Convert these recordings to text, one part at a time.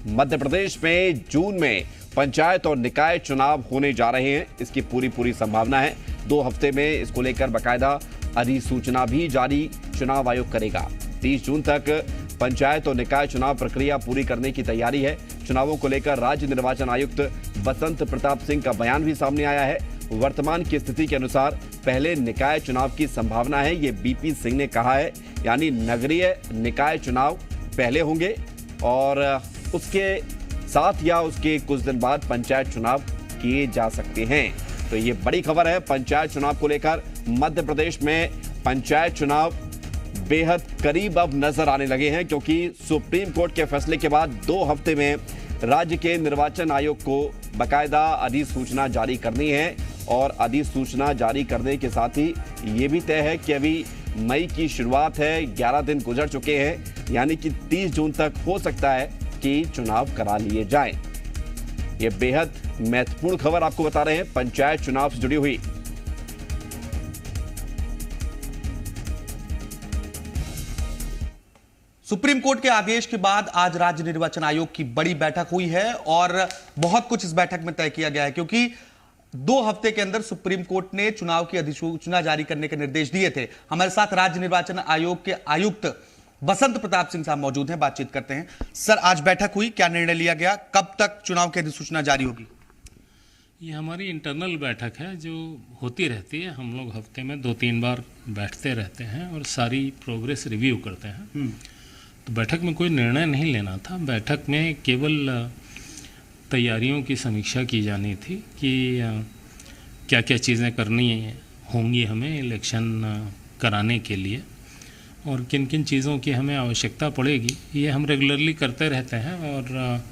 मध्य प्रदेश में जून में पंचायत और निकाय चुनाव होने जा रहे हैं। इसकी पूरी संभावना है। 2 हफ्ते में इसको लेकर बाकायदा अधिसूचना भी जारी चुनाव आयोग करेगा। 30 जून तक पंचायत और निकाय चुनाव प्रक्रिया पूरी करने की तैयारी है। चुनावों को लेकर राज्य निर्वाचन आयुक्त बसंत प्रताप सिंह का बयान भी सामने आया है। वर्तमान की स्थिति के अनुसार पहले निकाय चुनाव की संभावना है, ये बीपी सिंह ने कहा है। यानी नगरीय निकाय चुनाव पहले होंगे और उसके साथ या उसके कुछ दिन बाद पंचायत चुनाव किए जा सकते हैं। तो ये बड़ी खबर है पंचायत चुनाव को लेकर। मध्य प्रदेश में पंचायत चुनाव बेहद करीब अब नजर आने लगे हैं, क्योंकि सुप्रीम कोर्ट के फैसले के बाद 2 हफ्ते में राज्य के निर्वाचन आयोग को बाकायदा अधिसूचना जारी करनी है। और अधिसूचना जारी करने के साथ ही ये भी तय है कि अभी मई की शुरुआत है, 11 दिन गुजर चुके हैं, यानी कि 30 जून तक हो सकता है कि चुनाव करा लिए जाएं। ये बेहद महत्वपूर्ण खबर आपको बता रहे हैं पंचायत चुनाव से जुड़ी हुई। सुप्रीम कोर्ट के आदेश के बाद आज राज्य निर्वाचन आयोग की बड़ी बैठक हुई है और बहुत कुछ इस बैठक में तय किया गया है, क्योंकि 2 हफ्ते के अंदर सुप्रीम कोर्ट ने चुनाव की अधिसूचना जारी करने के निर्देश दिए थे। हमारे साथ राज्य निर्वाचन आयोग के आयुक्त बसंत प्रताप सिंह साहब मौजूद हैं, बातचीत करते हैं। सर, आज बैठक हुई, क्या निर्णय लिया गया, कब तक चुनाव की अधिसूचना जारी होगी? ये हमारी इंटरनल बैठक है जो होती रहती है। हम लोग हफ्ते में 2-3 बार बैठते रहते हैं और सारी प्रोग्रेस रिव्यू करते हैं। तो बैठक में कोई निर्णय नहीं लेना था। बैठक में केवल तैयारियों की समीक्षा की जानी थी कि क्या क्या चीज़ें करनी होंगी हमें इलेक्शन कराने के लिए और किन किन चीज़ों की हमें आवश्यकता पड़ेगी। ये हम रेगुलरली करते रहते हैं और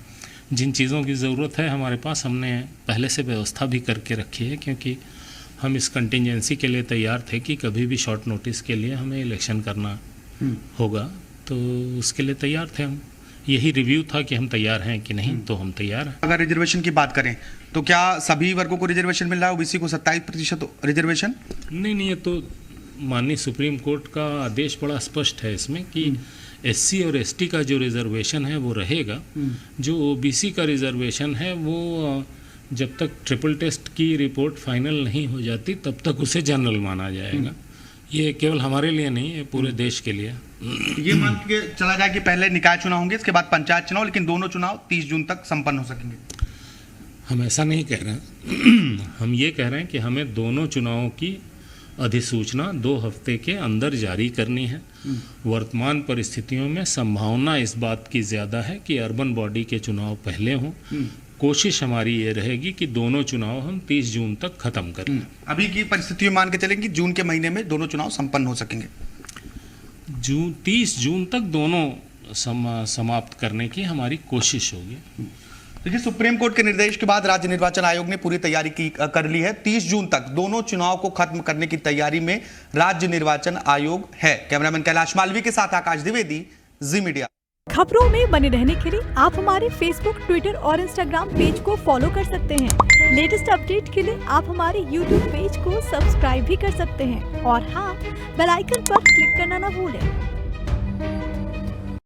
जिन चीज़ों की ज़रूरत है हमारे पास हमने पहले से व्यवस्था भी करके रखी है, क्योंकि हम इस कंटिजेंसी के लिए तैयार थे कि कभी भी शॉर्ट नोटिस के लिए हमें इलेक्शन करना होगा, तो उसके लिए तैयार थे हम। यही रिव्यू था कि हम तैयार हैं कि नहीं, तो हम तैयार हैं। अगर रिजर्वेशन की बात करें तो क्या सभी वर्गों को रिजर्वेशन मिल रहा है? ओबीसी को 27% रिजर्वेशन? नहीं, ये तो माननीय सुप्रीम कोर्ट का आदेश बड़ा स्पष्ट है इसमें कि एससी और एसटी का जो रिजर्वेशन है वो रहेगा। जो ओबीसी का रिजर्वेशन है वो जब तक ट्रिपल टेस्ट की रिपोर्ट फाइनल नहीं हो जाती तब तक उसे जनरल माना जाएगा। ये केवल हमारे लिए नहीं, ये पूरे देश के लिए। ये मान के चला जाए कि पहले निकाय चुनाव होंगे, इसके बाद पंचायत चुनाव, लेकिन दोनों चुनाव 30 जून तक संपन्न हो सकेंगे। हम ऐसा नहीं कह रहे हैं। हम ये कह रहे हैं कि हमें दोनों चुनावों की अधिसूचना 2 हफ्ते के अंदर जारी करनी है। वर्तमान परिस्थितियों में संभावना इस बात की ज़्यादा है कि अर्बन बॉडी के चुनाव पहले हों। कोशिश हमारी ये रहेगी कि दोनों चुनाव हम 30 जून तक खत्म करें। अभी की परिस्थितियों मान के चलेंगे जून के महीने में दोनों चुनाव संपन्न हो सकेंगे। 30 जून तक दोनों समाप्त करने की हमारी कोशिश होगी। देखिए, सुप्रीम कोर्ट के निर्देश के बाद राज्य निर्वाचन आयोग ने पूरी तैयारी कर ली है। 30 जून तक दोनों चुनाव को खत्म करने की तैयारी में राज्य निर्वाचन आयोग है। कैमरामैन कैलाश मालवी के साथ आकाश द्विवेदी, जी मीडिया। खबरों में बने रहने के लिए आप हमारे फेसबुक, ट्विटर और इंस्टाग्राम पेज को फॉलो कर सकते हैं। लेटेस्ट अपडेट के लिए आप हमारे यूट्यूब पेज को सब्सक्राइब भी कर सकते हैं और हाँ, बेल आइकन पर क्लिक करना ना भूलें।